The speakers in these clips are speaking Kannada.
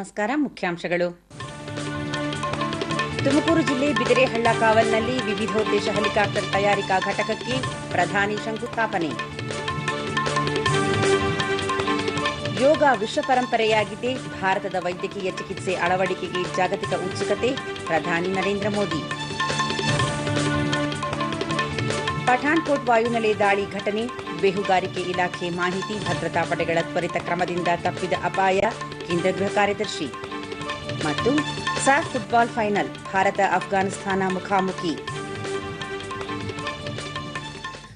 ನಮಸ್ಕಾರ. ಮುಖ್ಯಾಂಶಗಳು. ತುಮಕೂರು ಜಿಲ್ಲೆ ಬಿದಿರೆಹಳ್ಳ ಕಾವಲ್ನಲ್ಲಿ ವಿವಿಧೋದ್ದೇಶ ಹೆಲಿಕಾಪ್ಟರ್ ತಯಾರಿಕಾ ಘಟಕಕ್ಕೆ ಪ್ರಧಾನಿ ಶಂಕುಸ್ಥಾಪನೆ. ಯೋಗ ವಿಶ್ವ ಪರಂಪರೆಯಾಗಿದೆ, ಭಾರತದ ವೈದ್ಯಕೀಯ ಚಿಕಿತ್ಸೆ ಅಳವಡಿಕೆಗೆ ಜಾಗತಿಕ ಉತ್ಸುಕತೆ, ಪ್ರಧಾನಿ ನರೇಂದ್ರ ಮೋದಿ. ಪಠಾಣ್ಕೋಟ್ ವಾಯುನೆಲೆ ದಾಳಿ ಘಟನೆ, ಬೇಹುಗಾರಿಕೆ ಇಲಾಖೆ ಮಾಹಿತಿ, ಭದ್ರತಾ ಪಡೆಗಳ ತ್ವರಿತ ಕ್ರಮದಿಂದ ತಪ್ಪಿದ ಅಪಾಯ, ಕೇಂದ್ರ ಗೃಹ ಕಾರ್ಯದರ್ಶಿ. ಮತ್ತು ಸಾಫ್ ಫುಟ್ಬಾಲ್ ಫೈನಲ್, ಭಾರತ ಅಫ್ಘಾನಿಸ್ತಾನ ಮುಖಾಮುಖಿ.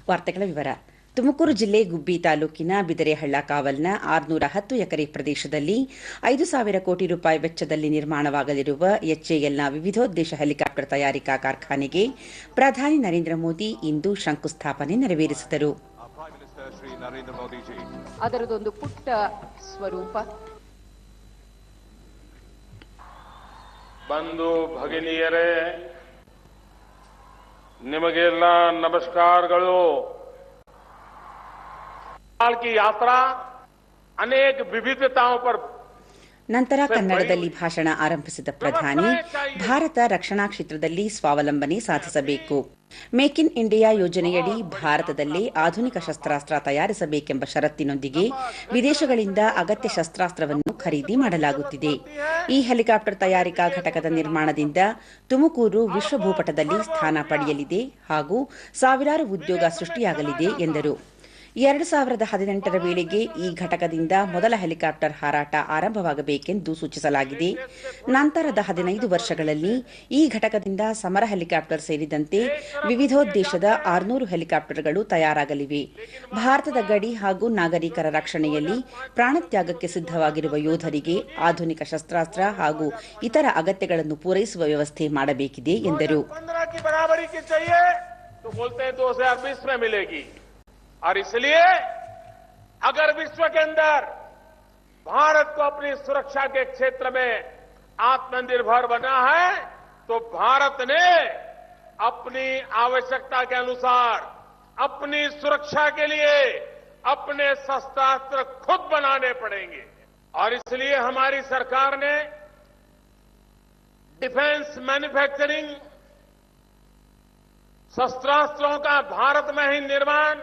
ವಾರ್ತೆಗಳ ವಿವರ. ತುಮಕೂರು ಜಿಲ್ಲೆ ಗುಬ್ಬಿ ತಾಲೂಕಿನ ಬಿದಿರೆಹಳ್ಳ ಕಾವಲ್ನ 610 ಎಕರೆ ಪ್ರದೇಶದಲ್ಲಿ 5,000 ಕೋಟಿ ರೂಪಾಯಿ ವೆಚ್ಚದಲ್ಲಿ ನಿರ್ಮಾಣವಾಗಲಿರುವ ಎಚ್ಎಎಲ್ನ ವಿವಿಧೋದ್ದೇಶ ಹೆಲಿಕಾಪ್ಟರ್ ತಯಾರಿಕಾ ಕಾರ್ಖಾನೆಗೆ ಪ್ರಧಾನಿ ನರೇಂದ್ರ ಮೋದಿ ಇಂದು ಶಂಕುಸ್ಥಾಪನೆ ನೆರವೇರಿಸಿದರು. ಅದರದೊಂದು ಪುಟ್ಟ ಸ್ವರೂಪ. ಬಂಧು ಭಗಿನಿಯರೇ, ನಿಮಗೆಲ್ಲ ನಮಸ್ಕಾರಗಳು. की यात्रा अनेक विविधताओं पर. ನಂತರ ಕನ್ನಡದಲ್ಲಿ ಭಾಷಣ ಆರಂಭಿಸಿದ ಪ್ರಧಾನಿ, ಭಾರತ ರಕ್ಷಣಾ ಕ್ಷೇತ್ರದಲ್ಲಿ ಸ್ವಾವಲಂಬನೆ ಸಾಧಿಸಬೇಕು. ಮೇಕ್ ಇನ್ ಇಂಡಿಯಾ ಯೋಜನೆಯಡಿ ಭಾರತದಲ್ಲೇ ಆಧುನಿಕ ಶಸ್ತ್ರಾಸ್ತ್ರ ತಯಾರಿಸಬೇಕೆಂಬ ಷರತ್ತಿನೊಂದಿಗೆ ವಿದೇಶಗಳಿಂದ ಅಗತ್ಯ ಶಸ್ತ್ರಾಸ್ತ್ರವನ್ನು ಖರೀದಿ ಮಾಡಲಾಗುತ್ತಿದೆ. ಈ ಹೆಲಿಕಾಪ್ಟರ್ ತಯಾರಿಕಾ ಘಟಕದ ನಿರ್ಮಾಣದಿಂದ ತುಮಕೂರು ವಿಶ್ವ ಭೂಪಟದಲ್ಲಿ ಸ್ಥಾನ ಪಡೆಯಲಿದೆ ಹಾಗೂ ಸಾವಿರಾರು ಉದ್ಯೋಗ ಸೃಷ್ಟಿಯಾಗಲಿದೆ ಎಂದರು. 2018ರ ವೇಳೆಗೆ ಈ ಘಟಕದಿಂದ ಮೊದಲ ಹೆಲಿಕಾಪ್ಟರ್ ಹಾರಾಟ ಆರಂಭವಾಗಬೇಕೆಂದು ಸೂಚಿಸಲಾಗಿದೆ. ನಂತರದ 15 ವರ್ಷಗಳಲ್ಲಿ ಈ ಘಟಕದಿಂದ ಸಮರ ಹೆಲಿಕಾಪ್ಟರ್ ಸೇರಿದಂತೆ ವಿವಿಧೋದ್ದೇಶದ 600 ಹೆಲಿಕಾಪ್ಟರ್ಗಳು ತಯಾರಾಗಲಿವೆ. ಭಾರತದ ಗಡಿ ಹಾಗೂ ನಾಗರಿಕರ ರಕ್ಷಣೆಯಲ್ಲಿ ಪ್ರಾಣತ್ಯಾಗಕ್ಕೆ ಸಿದ್ಧವಾಗಿರುವ ಯೋಧರಿಗೆ ಆಧುನಿಕ ಶಸ್ತ್ರಾಸ್ತ್ರ ಹಾಗೂ ಇತರ ಅಗತ್ಯಗಳನ್ನು ಪೂರೈಸುವ ವ್ಯವಸ್ಥೆ ಮಾಡಬೇಕಿದೆ ಎಂದರು. और इसलिए अगर विश्व के अंदर भारत को अपनी सुरक्षा के क्षेत्र में आत्मनिर्भर बना है तो भारत ने अपनी आवश्यकता के अनुसार अपनी सुरक्षा के लिए अपने शस्त्रास्त्र खुद बनाने पड़ेंगे. और इसलिए हमारी सरकार ने डिफेंस मैन्युफैक्चरिंग, शस्त्रास्त्रों का भारत में ही निर्माण,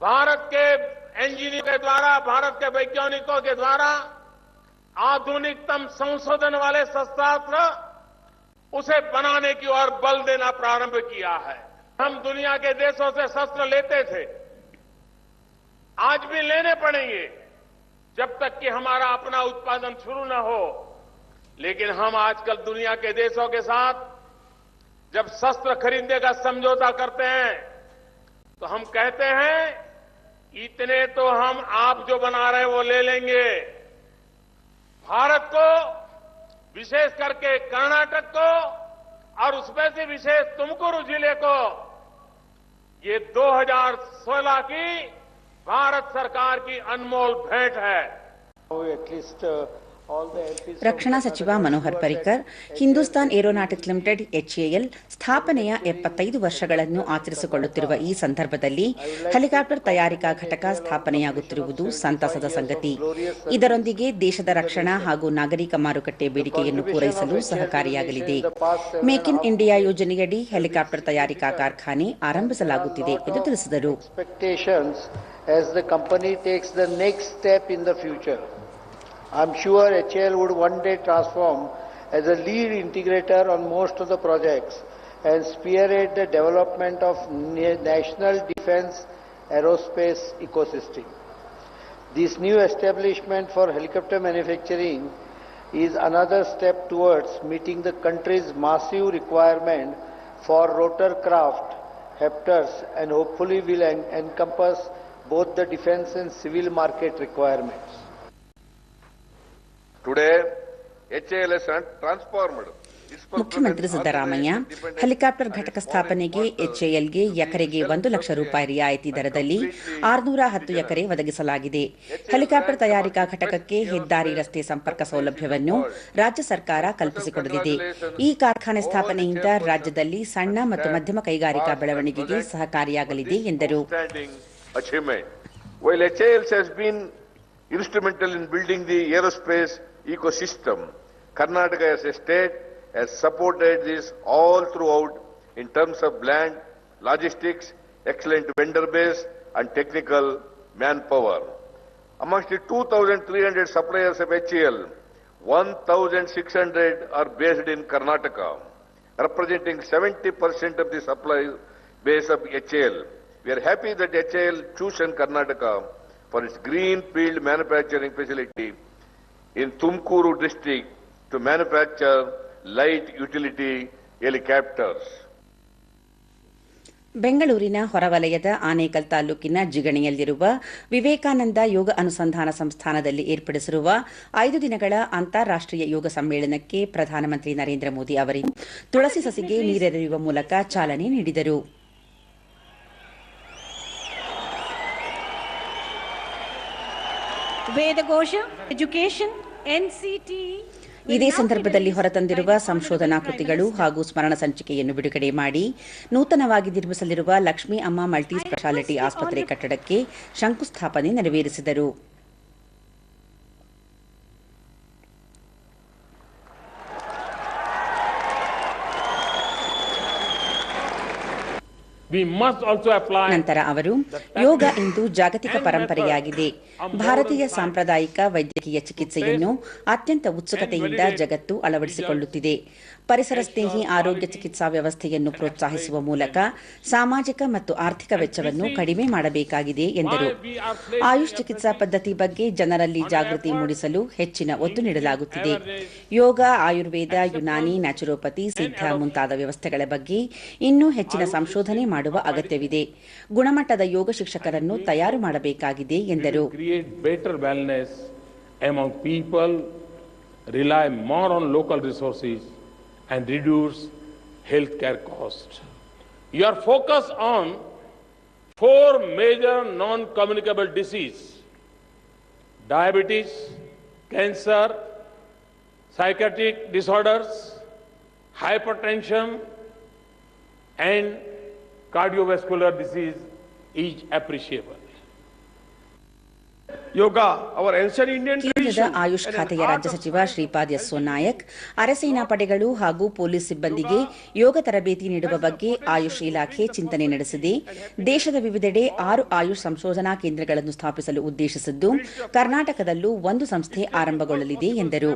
भारत के इंजीनियर के द्वारा, भारत के वैज्ञानिकों के द्वारा आधुनिकतम संशोधन वाले शस्त्रास्त्र उसे बनाने की ओर बल देना प्रारंभ किया है. हम दुनिया के देशों से शस्त्र लेते थे, आज भी लेने पड़ेंगे जब तक कि हमारा अपना उत्पादन शुरू न हो. लेकिन हम आजकल दुनिया के देशों के साथ जब शस्त्र खरीदने का समझौता करते हैं तो हम कहते हैं इतने तो हम आप जो बना रहे हैं वो ले लेंगे. भारत को, विशेष करके कर्नाटक को और उसमें से विशेष तुमकुरू जिले को ये 2016 की भारत सरकार की अनमोल भेंट है. ರಕ್ಷಣಾ ಸಚಿವ Manohar Parrikar, Hindustan aeronautics limited HAL ಸ್ಥಾಪನೆಯ 75 ವರ್ಷಗಳನ್ನು ಆಚರಿಸಿಕೊಳ್ಳುತ್ತಿರುವ ಈ ಸಂದರ್ಭದಲ್ಲಿ ಹೆಲಿಕಾಪ್ಟರ್ ತಯಾರಿಕಾ ಘಟಕ ಸ್ಥಾಪನೆಯಾಗುತ್ತಿರುವುದು ಸಂತಸದ ಸಂಗತಿ. ಇದರೊಂದಿಗೆ ದೇಶದ ರಕ್ಷಣಾ ಹಾಗೂ ನಾಗರಿಕ ಮಾರುಕಟ್ಟೆ ಬೇಡಿಕೆಯನ್ನು ಪೂರೈಸಲು ಸಹಕಾರಿಯಾಗಲಿದೆ. ಮೇಕ್ ಇನ್ ಇಂಡಿಯಾ ಯೋಜನೆಯಡಿ ಹೆಲಿಕಾಪ್ಟರ್ ತಯಾರಿಕಾ ಕಾರ್ಖಾನೆ ಆರಂಭಿಸಲಾಗುತ್ತಿದೆ ಎಂದು ತಿಳಿಸಿದರು. I'm sure HAL would one day transform as a lead integrator on most of the projects and spearhead the development of national defense aerospace ecosystem. This new establishment for helicopter manufacturing is another step towards meeting the country's massive requirement for rotorcraft, Hepters, and hopefully will encompass both the defense and civil market requirements. ಮುಖ್ಯಮಂತ್ರಿ ಸಿದ್ದರಾಮಯ್ಯ, ಹೆಲಿಕಾಪ್ಟರ್ ಘಟಕ ಸ್ಥಾಪನೆಗೆ ಎಚ್ಎಎಲ್ಗೆ ಎಕರೆಗೆ 1 ಲಕ್ಷ ರೂಪಾಯಿ ರಿಯಾಯಿತಿ ದರದಲ್ಲಿ 610 ಎಕರೆ ಒದಗಿಸಲಾಗಿದೆ. ಹೆಲಿಕಾಪ್ಟರ್ ತಯಾರಿಕಾ ಘಟಕಕ್ಕೆ ಹೆದ್ದಾರಿ ರಸ್ತೆ ಸಂಪರ್ಕ ಸೌಲಭ್ಯವನ್ನು ರಾಜ್ಯ ಸರ್ಕಾರ ಕಲ್ಪಿಸಿಕೊಡಲಿದೆ. ಈ ಕಾರ್ಖಾನೆ ಸ್ಥಾಪನೆಯಿಂದ ರಾಜ್ಯದಲ್ಲಿ ಸಣ್ಣ ಮತ್ತು ಮಧ್ಯಮ ಕೈಗಾರಿಕಾ ಬೆಳವಣಿಗೆಗೆ ಸಹಕಾರಿಯಾಗಲಿದೆ ಎಂದರು. While HAL has been instrumental in building the aerospace ecosystem. Karnataka as a state has supported this all throughout in terms of land, logistics, excellent vendor base and technical manpower. Amongst the 2,300 suppliers of HAL, 1,600 are based in Karnataka, representing 70% of the supply base of HAL. We are happy that HAL chosen Karnataka for its greenfield manufacturing facility in Tumkuru district to manufacture light utility helicopters. ಬೆಂಗಳೂರಿನ ಹೊರವಲಯದ ಆನೇಕಲ್ ತಾಲೂಕಿನ ಜಿಗಣಿಯಲ್ಲಿರುವ ವಿವೇಕಾನಂದ ಯೋಗ ಅನುಸಂಧಾನ ಸಂಸ್ಥಾನದಲ್ಲಿ ಏರ್ಪಡಿಸಿರುವ 5 ದಿನಗಳ ಅಂತಾರಾಷ್ಟ್ರೀಯ ಯೋಗ ಸಮ್ಮೇಳನಕ್ಕೆ ಪ್ರಧಾನಮಂತ್ರಿ ನರೇಂದ್ರ ಮೋದಿ ಅವರಿಂದ ತುಳಸಿ ಸಸಿಗೆ ನೀರೆರೆಯುವ ಮೂಲಕ ಚಾಲನೆ ನೀಡಿದರು. ವೇದಘೋಷ ಎಜುಕೇಷನ್ ಎನ್ಸಿಟಿ ಇದೇ ಸಂದರ್ಭದಲ್ಲಿ ಹೊರತಂದಿರುವ ಸಂಶೋಧನಾ ಕೃತಿಗಳು ಹಾಗೂ ಸ್ಮರಣ ಸಂಚಿಕೆಯನ್ನು ಬಿಡುಗಡೆ ಮಾಡಿ ನೂತನವಾಗಿ ನಿರ್ಮಿಸಲಿರುವ ಲಕ್ಷ್ಮೀ ಅಮ್ಮ ಮಲ್ಟಿ ಸ್ಪೆಷಾಲಿಟಿ ಆಸ್ಪತ್ರೆ ಕಟ್ಟಡಕ್ಕೆ ಶಂಕುಸ್ಥಾಪನೆ ನೆರವೇರಿಸಿದರು. ನಂತರ ಅವರು ಯೋಗ ಇಂದು ಜಾಗತಿಕ ಪರಂಪರೆಯಾಗಿದೆ. ಭಾರತೀಯ ಸಾಂಪ್ರದಾಯಿಕ ವೈದ್ಯಕೀಯ ಚಿಕಿತ್ಸೆಯನ್ನು ಅತ್ಯಂತ ಉತ್ಸುಕತೆಯಿಂದ ಜಗತ್ತು ಅಳವಡಿಸಿಕೊಳ್ಳುತ್ತಿದೆ. ಪರಿಸರ ಸ್ನೇಹಿ ಆರೋಗ್ಯ ಚಿಕಿತ್ಸಾ ವ್ಯವಸ್ಥೆಯನ್ನು ಪ್ರೋತ್ಸಾಹಿಸುವ ಮೂಲಕ ಸಾಮಾಜಿಕ ಮತ್ತು ಆರ್ಥಿಕ ವೆಚ್ಚವನ್ನು ಕಡಿಮೆ ಮಾಡಬೇಕಾಗಿದೆ ಎಂದರು. ಆಯುಷ್ ಚಿಕಿತ್ಸಾ ಪದ್ಧತಿ ಬಗ್ಗೆ ಜನರಲ್ಲಿ ಜಾಗೃತಿ ಮೂಡಿಸಲು ಹೆಚ್ಚಿನ ಒತ್ತು ನೀಡಲಾಗುತ್ತಿದೆ. ಯೋಗ, ಆಯುರ್ವೇದ, ಯುನಾನಿ, ನ್ಯಾಚುರೋಪತಿ, ಸಿದ್ಧ ಮುಂತಾದ ವ್ಯವಸ್ಥೆಗಳ ಬಗ್ಗೆ ಇನ್ನೂ ಹೆಚ್ಚಿನ ಸಂಶೋಧನೆ ಮಾಡುವ ಅಗತ್ಯವಿದೆ. ಗುಣಮಟ್ಟದ ಯೋಗ ಶಿಕ್ಷಕರನ್ನು ತಯಾರು ಮಾಡಬೇಕಾಗಿದೆ ಎಂದರು. and reduce healthcare costs. Your focus on 4 major non-communicable diseases: diabetes, cancer, psychiatric disorders, hypertension, and cardiovascular disease is appreciable. ಕೇಂದ್ರದ ಆಯುಷ್ ಖಾತೆಯ ರಾಜ್ಯ ಸಚಿವ ಶ್ರೀಪಾದ್ ಯೆಸ್ಸೋ ನಾಯಕ್ ಅರೆಸೇನಾ ಪಡೆಗಳು ಹಾಗೂ ಪೊಲೀಸ್ ಸಿಬ್ಬಂದಿಗೆ ಯೋಗ ತರಬೇತಿ ನೀಡುವ ಬಗ್ಗೆ ಆಯುಷ್ ಇಲಾಖೆ ಚಿಂತನೆ ನಡೆಸಿದೆ. ದೇಶದ ವಿವಿಧೆಡೆ 6 ಆಯುಷ್ ಸಂಶೋಧನಾ ಕೇಂದ್ರಗಳನ್ನು ಸ್ಥಾಪಿಸಲು ಉದ್ದೇಶಿಸಿದ್ದು ಕರ್ನಾಟಕದಲ್ಲೂ ಒಂದು ಸಂಸ್ಥೆ ಆರಂಭಗೊಳ್ಳಲಿದೆ ಎಂದರು.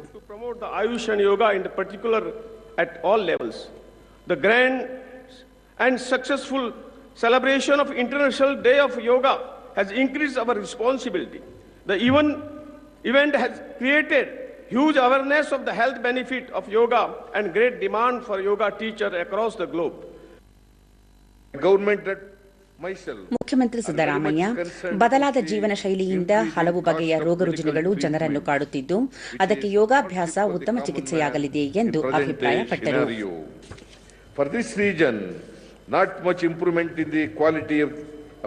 celebration of International Day of Yoga has increased our responsibility. The event has created huge awareness of the health benefit of yoga and great demand for yoga teachers across the globe. ಮುಖ್ಯಮಂತ್ರಿ ಸಿದ್ದರಾಮಯ್ಯ ಬದಲಾದ ಜೀವನ ಶೈಲಿಯಿಂದ ಹಲವು ಬಗೆಯ ರೋಗ ರುಜಿನಗಳು ಜನರನ್ನು ಕಾಡುತ್ತಿದ್ದು ಅದಕ್ಕೆ ಯೋಗಾಭ್ಯಾಸ ಉತ್ತಮ ಚಿಕಿತ್ಸೆಯಾಗಲಿದೆ ಎಂದು ಅಭಿಪ್ರಾಯಪಟ್ಟರು. For this reason, not much improvement in the quality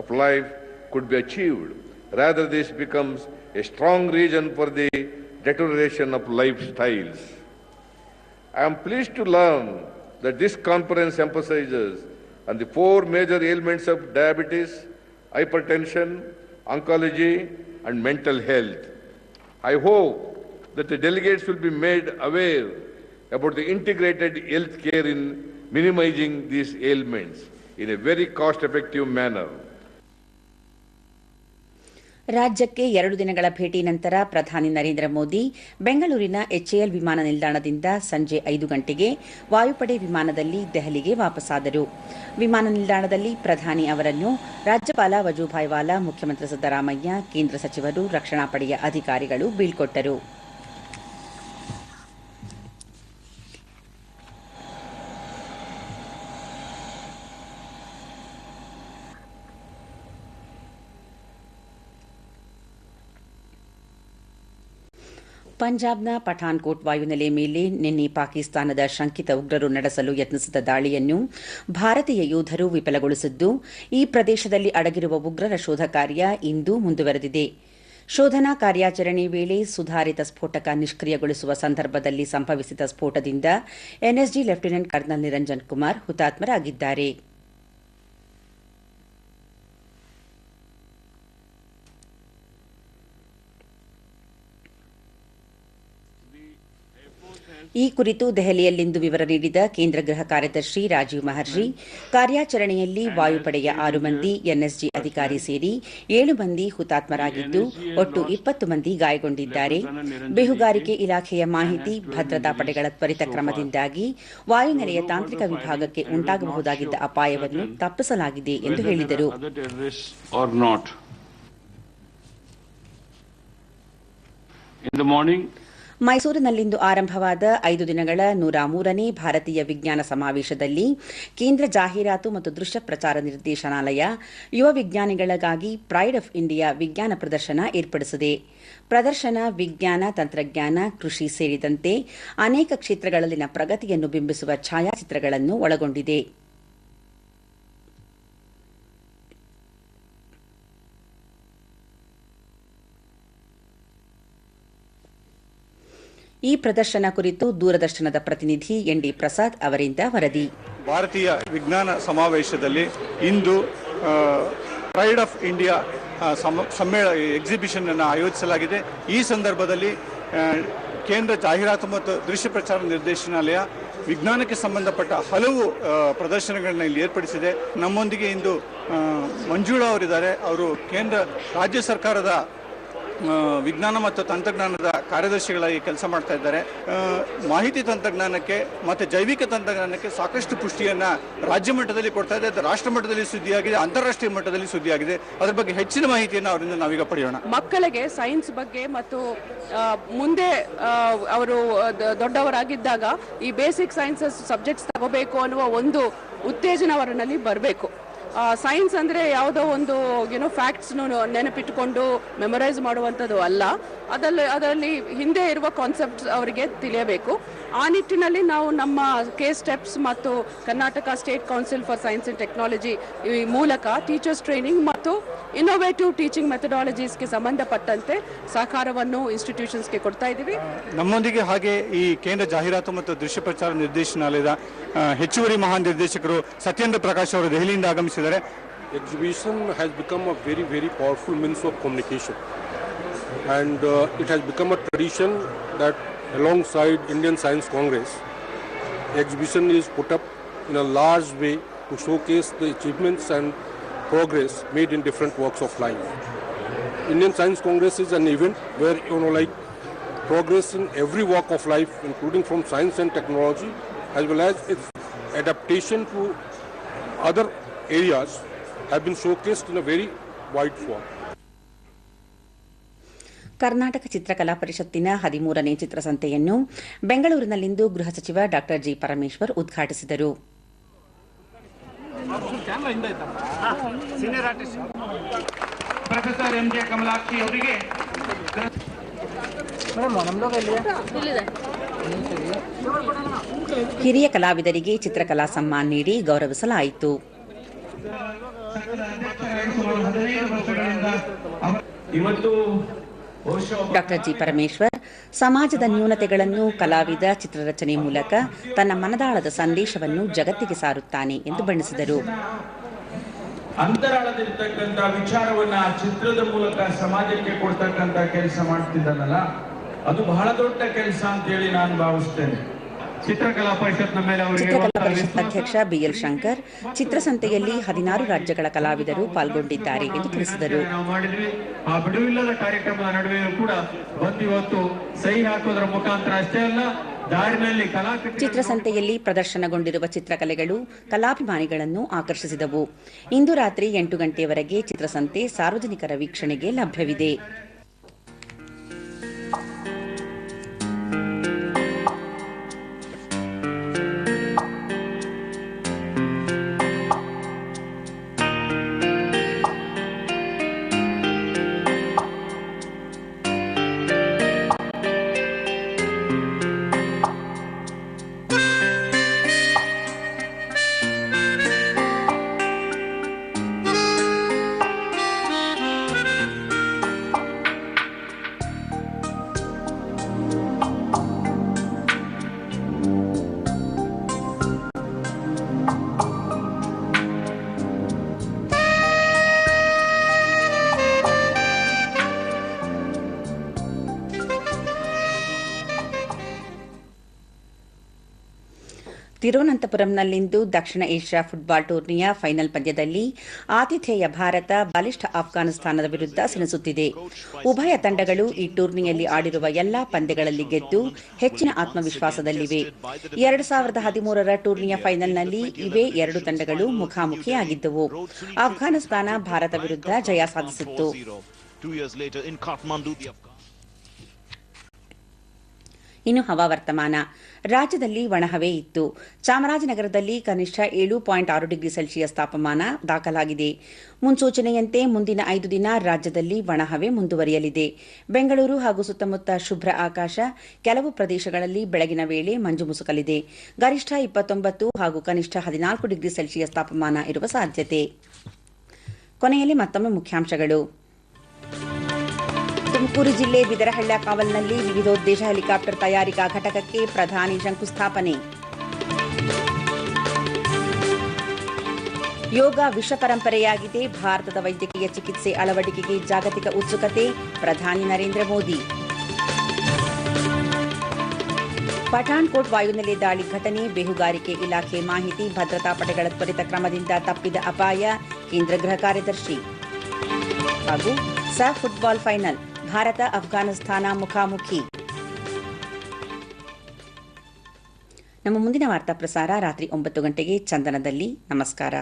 of life could be achieved. Rather, this becomes a strong reason for the deterioration of lifestyles. I am pleased to learn that this conference emphasizes on the 4 major ailments of diabetes, hypertension, oncology, and mental health. I hope that the delegates will be made aware about the integrated health care in minimizing these ailments in a very cost-effective manner. ರಾಜ್ಯಕ್ಕೆ 2 ದಿನಗಳ ಭೇಟಿ ನಂತರ ಪ್ರಧಾನಿ ನರೇಂದ್ರ ಮೋದಿ ಬೆಂಗಳೂರಿನ HAL ವಿಮಾನ ನಿಲ್ದಾಣದಿಂದ ಸಂಜೆ 5 ಗಂಟೆಗೆ ವಾಯುಪಡೆ ವಿಮಾನದಲ್ಲಿ ದೆಹಲಿಗೆ ವಾಪಸ್ಸಾದರು. ವಿಮಾನ ನಿಲ್ದಾಣದಲ್ಲಿ ಪ್ರಧಾನಿ ಅವರನ್ನು ರಾಜ್ಯಪಾಲ ವಜೂಭಾಯಿ ವಾಲಾ, ಮುಖ್ಯಮಂತ್ರಿ ಸಿದ್ದರಾಮಯ್ಯ, ಕೇಂದ್ರ ಸಚಿವರು, ರಕ್ಷಣಾ ಪಡೆಯ ಅಧಿಕಾರಿಗಳು ಬೀಳ್ಕೊಟ್ಟರು. ಪಂಜಾಬ್ನ ಪಠಾನ್ಕೋಟ್ ವಾಯುನೆಲೆ ಮೇಲೆ ನಿನ್ನೆ ಪಾಕಿಸ್ತಾನದ ಶಂಕಿತ ಉಗ್ರರು ನಡೆಸಲು ಯತ್ನಿಸಿದ ದಾಳಿಯನ್ನು ಭಾರತೀಯ ಯೋಧರು ವಿಫಲಗೊಳಿಸಿದ್ದು ಈ ಪ್ರದೇಶದಲ್ಲಿ ಅಡಗಿರುವ ಉಗ್ರರ ಶೋಧ ಕಾರ್ಯ ಇಂದು ಮುಂದುವರೆದಿದೆ. ಶೋಧನಾ ಕಾರ್ಯಾಚರಣೆ ವೇಳೆ ಸುಧಾರಿತ ಸ್ಫೋಟಕ ನಿಷ್ಕ್ರಿಯಗೊಳಿಸುವ ಸಂದರ್ಭದಲ್ಲಿ ಸಂಭವಿಸಿದ ಸ್ಫೋಟದಿಂದ NSG lieutenant colonel Niranjan Kumar ಹುತಾತ್ಮರಾಗಿದ್ದಾರೆ. ಈ ಕುರಿತು ದೆಹಲಿಯಲ್ಲಿಂದು ವಿವರ ನೀಡಿದ ಕೇಂದ್ರ ಗೃಹ ಕಾರ್ಯದರ್ಶಿ ರಾಜೀವ್ ಮಹರ್ಷಿ, ಕಾರ್ಯಾಚರಣೆಯಲ್ಲಿ ವಾಯುಪಡೆಯ 6 ಮಂದಿ ಎನ್ಎಸ್ಜಿ ಅಧಿಕಾರಿ ಸೇರಿ 7 ಮಂದಿ ಹುತಾತ್ಮರಾಗಿದ್ದು ಒಟ್ಟು 20 ಮಂದಿ ಗಾಯಗೊಂಡಿದ್ದಾರೆ. ಬೇಹುಗಾರಿಕೆ ಇಲಾಖೆಯ ಮಾಹಿತಿ, ಭದ್ರತಾ ಪಡೆಗಳ ತ್ವರಿತ ಕ್ರಮದಿಂದಾಗಿ ವಾಯುನೆಲೆಯ ತಾಂತ್ರಿಕ ವಿಭಾಗಕ್ಕೆ ಉಂಟಾಗಬಹುದಾಗಿದ್ದ ಅಪಾಯವನ್ನು ತಪ್ಪಿಸಲಾಗಿದೆ ಎಂದು ಹೇಳಿದರು. ಮೈಸೂರಿನಲ್ಲಿಂದು ಆರಂಭವಾದ 5 ದಿನಗಳ 103ನೇ ಭಾರತೀಯ ವಿಜ್ಞಾನ ಸಮಾವೇಶದಲ್ಲಿ ಕೇಂದ್ರ ಜಾಹೀರಾತು ಮತ್ತು ದೃಶ್ಯ ಪ್ರಚಾರ ನಿರ್ದೇಶನಾಲಯ ಯುವ ವಿಜ್ಞಾನಿಗಳಿಗಾಗಿ ಪ್ರೈಡ್ ಆಫ್ ಇಂಡಿಯಾ ವಿಜ್ಞಾನ ಪ್ರದರ್ಶನ ಏರ್ಪಡಿಸಿದೆ. ಪ್ರದರ್ಶನ ವಿಜ್ಞಾನ, ತಂತ್ರಜ್ಞಾನ, ಕೃಷಿ ಸೇರಿದಂತೆ ಅನೇಕ ಕ್ಷೇತ್ರಗಳಲ್ಲಿನ ಪ್ರಗತಿಯನ್ನು ಬಿಂಬಿಸುವ ಛಾಯಾಚಿತ್ರಗಳನ್ನು ಒಳಗೊಂಡಿದೆ. ಈ ಪ್ರದರ್ಶನ ಕುರಿತು ದೂರದರ್ಶನದ ಪ್ರತಿನಿಧಿ ಎನ್.ಡಿ. ಪ್ರಸಾದ್ ಅವರಿಂದ ವರದಿ. ಭಾರತೀಯ ವಿಜ್ಞಾನ ಸಮಾವೇಶದಲ್ಲಿ ಇಂದು ಪ್ರೈಡ್ ಆಫ್ ಇಂಡಿಯಾ ಎಕ್ಸಿಬಿಷನ್ ಅನ್ನು ಆಯೋಜಿಸಲಾಗಿದೆ. ಈ ಸಂದರ್ಭದಲ್ಲಿ ಕೇಂದ್ರ ಜಾಹೀರಾತು ಮತ್ತು ದೃಶ್ಯ ಪ್ರಚಾರ ನಿರ್ದೇಶನಾಲಯ ವಿಜ್ಞಾನಕ್ಕೆ ಸಂಬಂಧಪಟ್ಟ ಹಲವು ಪ್ರದರ್ಶನಗಳನ್ನ ಇಲ್ಲಿ ಏರ್ಪಡಿಸಿದೆ. ನಮ್ಮೊಂದಿಗೆ ಇಂದು ಮಂಜುಳಾ ಅವರಿದ್ದಾರೆ. ಅವರು ರಾಜ್ಯ ಸರ್ಕಾರದ ವಿಜ್ಞಾನ ಮತ್ತು ತಂತ್ರಜ್ಞಾನದ ಕಾರ್ಯದರ್ಶಿಗಳಾಗಿ ಕೆಲಸ ಮಾಡ್ತಾ ಇದ್ದಾರೆ. ಮಾಹಿತಿ ತಂತ್ರಜ್ಞಾನಕ್ಕೆ ಮತ್ತು ಜೈವಿಕ ತಂತ್ರಜ್ಞಾನಕ್ಕೆ ಸಾಕಷ್ಟು ಪುಷ್ಟಿಯನ್ನು ರಾಜ್ಯ ಮಟ್ಟದಲ್ಲಿ ಕೊಡ್ತಾ ಇದೆ. ಅದು ರಾಷ್ಟ್ರ ಮಟ್ಟದಲ್ಲಿ ಸುದ್ದಿಯಾಗಿದೆ, ಅಂತಾರಾಷ್ಟ್ರೀಯ ಮಟ್ಟದಲ್ಲಿ ಸುದ್ದಿಯಾಗಿದೆ. ಅದರ ಬಗ್ಗೆ ಹೆಚ್ಚಿನ ಮಾಹಿತಿಯನ್ನು ಅವರಿಂದ ನಾವೀಗ ಪಡೆಯೋಣ. ಮಕ್ಕಳಿಗೆ ಸೈನ್ಸ್ ಬಗ್ಗೆ ಮತ್ತು ಮುಂದೆ ಅವರು ದೊಡ್ಡವರಾಗಿದ್ದಾಗ ಈ ಬೇಸಿಕ್ ಸೈನ್ಸಸ್ ಸಬ್ಜೆಕ್ಟ್ಸ್ ತಗೋಬೇಕು ಅನ್ನುವ ಒಂದು ಉತ್ತೇಜನ ಅವರಲ್ಲಿ ಬರಬೇಕು. ಸೈನ್ಸ್ ಅಂದರೆ ಯಾವುದೋ ಒಂದು ಫ್ಯಾಕ್ಟ್ಸ್ ನೆನಪಿಟ್ಟುಕೊಂಡು ಮೆಮೊರೈಸ್ ಮಾಡುವಂಥದ್ದು ಅಲ್ಲ. ಅದರಲ್ಲಿ ಹಿಂದೆ ಇರುವ ಕಾನ್ಸೆಪ್ಟ್ಸ್ ಅವರಿಗೆ ತಿಳಿಯಬೇಕು. ಆ ನಿಟ್ಟಿನಲ್ಲಿ ನಾವು ನಮ್ಮ ಸ್ಟೆಪ್ಸ್ ಮತ್ತು Karnataka state council for science and technology ಈ ಮೂಲಕ ಟೀಚರ್ಸ್ ಟ್ರೈನಿಂಗ್ ಮತ್ತು ಇನ್ನೋವೇಟಿವ್ ಟೀಚಿಂಗ್ ಮೆಥಡಾಲಜೀಸ್ಗೆ ಸಂಬಂಧಪಟ್ಟಂತೆ ಸಹಕಾರವನ್ನು ಇನ್ಸ್ಟಿಟ್ಯೂಷನ್ಸ್ಗೆ ಕೊಡ್ತಾ ಇದ್ದೀವಿ. ನಮ್ಮೊಂದಿಗೆ ಹಾಗೆ ಈ ಕೇಂದ್ರ ಜಾಹೀರಾತು ಮತ್ತು ದೃಶ್ಯ ಪ್ರಚಾರ ನಿರ್ದೇಶನಾಲಯದ ಹೆಚ್ಚುವರಿ ಮಹಾನಿರ್ದೇಶಕರು ಸತ್ಯೇಂದ್ರ ಪ್ರಕಾಶ್ ಅವರು ದೆಹಲಿಯಿಂದ ಆಗಮಿಸಿದ್ದಾರೆ. Exhibition has become a very, very powerful means of communication, and it has become a tradition that alongside Indian Science Congress, exhibition is put up in a large way to showcase the achievements and progress made in different walks of life. Indian Science Congress is an event where progress in every walk of life, including from science and technology, as well as its adaptation to other areas, have been showcased in a very wide form. Karnataka ಚಿತ್ರಕಲಾ ಪರಿಷತ್ತಿನ 13ನೇ ಚಿತ್ರಸಂತೆಯನ್ನು ಬೆಂಗಳೂರಿನಲ್ಲಿಂದು ಗೃಹ ಸಚಿವ ಡಾ ಜಿ ಪರಮೇಶ್ವರ್ ಉದ್ಘಾಟಿಸಿದರು. ಹಿರಿಯ ಕಲಾವಿದರಿಗೆ ಚಿತ್ರಕಲಾ ಸಮ್ಮಾನ್ ನೀಡಿ ಗೌರವಿಸಲಾಯಿತು. ಡಾ ಜಿ ಪರಮೇಶ್ವರ್ ಸಮಾಜದ ನ್ಯೂನತೆಗಳನ್ನು ಕಲಾವಿದ ಚಿತ್ರರಚನೆ ಮೂಲಕ ತನ್ನ ಮನದಾಳದ ಸಂದೇಶವನ್ನು ಜಗತ್ತಿಗೆ ಸಾರುತ್ತಾನೆ ಎಂದು ಬಣ್ಣಿಸಿದರು. ಅಂತರಾಳದಿರ್ತಕ್ಕಂಥ ವಿಚಾರವನ್ನ ಚಿತ್ರದ ಮೂಲಕ ಸಮಾಜಕ್ಕೆ ಕೊಡ್ತಕ್ಕಂಥ ಕೆಲಸ ಮಾಡ್ತಿದ್ದಾನಲ್ಲ, ಅದು ಬಹಳ ದೊಡ್ಡ ಕೆಲಸ ಅಂತೇಳಿ ನಾನು ಭಾವಿಸ್ತೇನೆ. ಚಿತ್ರಕಲಾ ಪರಿಷತ್ ಅಧ್ಯಕ್ಷ ಬಿಎಲ್ ಶಂಕರ್ ಚಿತ್ರಸಂತೆಯಲ್ಲಿ 16 ರಾಜ್ಯಗಳ ಕಲಾವಿದರು ಪಾಲ್ಗೊಂಡಿದ್ದಾರೆ ಎಂದು ತಿಳಿಸಿದರು. ಆ ಬಿಡುವಿಲ್ಲದ ಕಾರ್ಯಕ್ರಮದ ನಡುವೆಯೂ ಕೂಡ ಬಂದು ಇವತ್ತು ಸಹಿ ಹಾಕೋದ್ರ ಮುಖಾಂತರ ಅಷ್ಟೇ ಅಲ್ಲ, ದಾರಿನಲ್ಲಿ ಚಿತ್ರಸಂತೆಯಲ್ಲಿ ಪ್ರದರ್ಶನಗೊಂಡಿರುವ ಚಿತ್ರಕಲೆಗಳು ಕಲಾಭಿಮಾನಿಗಳನ್ನು ಆಕರ್ಷಿಸಿದವು. ಇಂದು ರಾತ್ರಿ 8 ಗಂಟೆಯವರೆಗೆ ಚಿತ್ರಸಂತೆ ಸಾರ್ವಜನಿಕರ ವೀಕ್ಷಣೆಗೆ ಲಭ್ಯವಿದೆ. ತಿರುವನಂತಪುರಂನಲ್ಲಿಂದು ದಕ್ಷಿಣ ಏಷ್ಯಾ ಫುಟ್ಬಾಲ್ ಟೂರ್ನಿಯ ಫೈನಲ್ ಪಂದ್ಯದಲ್ಲಿ ಆತಿಥೇಯ ಭಾರತ ಬಲಿಷ್ಠ ಅಫ್ಘಾನಿಸ್ತಾನದ ವಿರುದ್ಧ ಸೆಣಸುತ್ತಿದೆ. ಉಭಯ ತಂಡಗಳು ಈ ಟೂರ್ನಿಯಲ್ಲಿ ಆಡಿರುವ ಎಲ್ಲಾ ಪಂದ್ಯಗಳಲ್ಲಿ ಗೆದ್ದು ಹೆಚ್ಚಿನ ಆತ್ಮವಿಶ್ವಾಸದಲ್ಲಿವೆ. 2013ರ ಟೂರ್ನಿಯ ಫೈನಲ್ನಲ್ಲಿ ಇವೇ ಎರಡು ತಂಡಗಳು ಮುಖಾಮುಖಿಯಾಗಿದ್ದವು. ಅಫ್ಘಾನಿಸ್ತಾನ ಭಾರತ ವಿರುದ್ಧ ಜಯ ಸಾಧಿಸಿತ್ತು. ಇನ್ನು ಹವಾವರ್ತಮಾನ. ರಾಜ್ಯದಲ್ಲಿ ಒಣಹವೆ ಇತ್ತು. ಚಾಮರಾಜನಗರದಲ್ಲಿ ಕನಿಷ್ಠ 7.6 ಡಿಗ್ರಿ ಸೆಲ್ಸಿಯಸ್ ತಾಪಮಾನ ದಾಖಲಾಗಿದೆ. ಮುನ್ಸೂಚನೆಯಂತೆ ಮುಂದಿನ 5 ದಿನ ರಾಜ್ಯದಲ್ಲಿ ಒಣಹವೆ ಮುಂದುವರಿಯಲಿದೆ. ಬೆಂಗಳೂರು ಹಾಗೂ ಸುತ್ತಮುತ್ತ ಶುಭ್ರ ಆಕಾಶ, ಕೆಲವು ಪ್ರದೇಶಗಳಲ್ಲಿ ಬೆಳಗಿನ ವೇಳೆ ಮಂಜು ಮುಸುಕಲಿದೆ. ಗರಿಷ್ಠ 29 ಹಾಗೂ ಕನಿಷ್ಠ 14 ಡಿಗ್ರಿ ಸೆಲ್ಸಿಯಸ್ ತಾಪಮಾನ ಇರುವ ಸಾಧ್ಯತೆ. ಕೊನೆಯಲ್ಲಿ ಮತ್ತೊಮ್ಮೆ ಮುಖ್ಯಾಂಶಗಳು. ತುಮಕೂರು ಜಿಲ್ಲೆ ಬಿದರಹಳ್ಳ ಕಾವಲ್ನಲ್ಲಿ ವಿವಿಧೋದ್ದೇಶ ಹೆಲಿಕಾಪ್ಟರ್ ತಯಾರಿಕಾ ಘಟಕಕ್ಕೆ ಪ್ರಧಾನಿ ಶಂಕುಸ್ಥಾಪನೆ. ಯೋಗ ವಿಶ್ವ ಪರಂಪರೆಯಾಗಿದೆ, ಭಾರತದ ವೈದ್ಯಕೀಯ ಚಿಕಿತ್ಸೆ ಅಳವಡಿಕೆಗೆ ಜಾಗತಿಕ ಉತ್ಸುಕತೆ, ಪ್ರಧಾನಿ ನರೇಂದ್ರ ಮೋದಿ. ಪಠಾಣ್ಕೋಟ್ ವಾಯುನೆಲೆ ದಾಳಿ ಘಟನೆ, ಬೇಹುಗಾರಿಕೆ ಇಲಾಖೆ ಮಾಹಿತಿ, ಭದ್ರತಾ ಪಡೆಗಳ ತ್ವರಿತ ಕ್ರಮದಿಂದ ತಪ್ಪಿದ ಅಪಾಯ, ಕೇಂದ್ರ ಗೃಹ ಕಾರ್ಯದರ್ಶಿ. ಹಾಗೂ ಸಾಫ್ ಫುಟ್ಬಾಲ್ ಫೈನಲ್, ಭಾರತ ಅಫ್ಘಾನಿಸ್ತಾನ ಮುಖಾಮುಖಿ. ನಮ್ಮ ಮುಂದಿನ ವಾರ್ತಾ ಪ್ರಸಾರ ರಾತ್ರಿ 9 ಗಂಟೆಗೆ ಚಂದನದಲ್ಲಿ. ನಮಸ್ಕಾರ.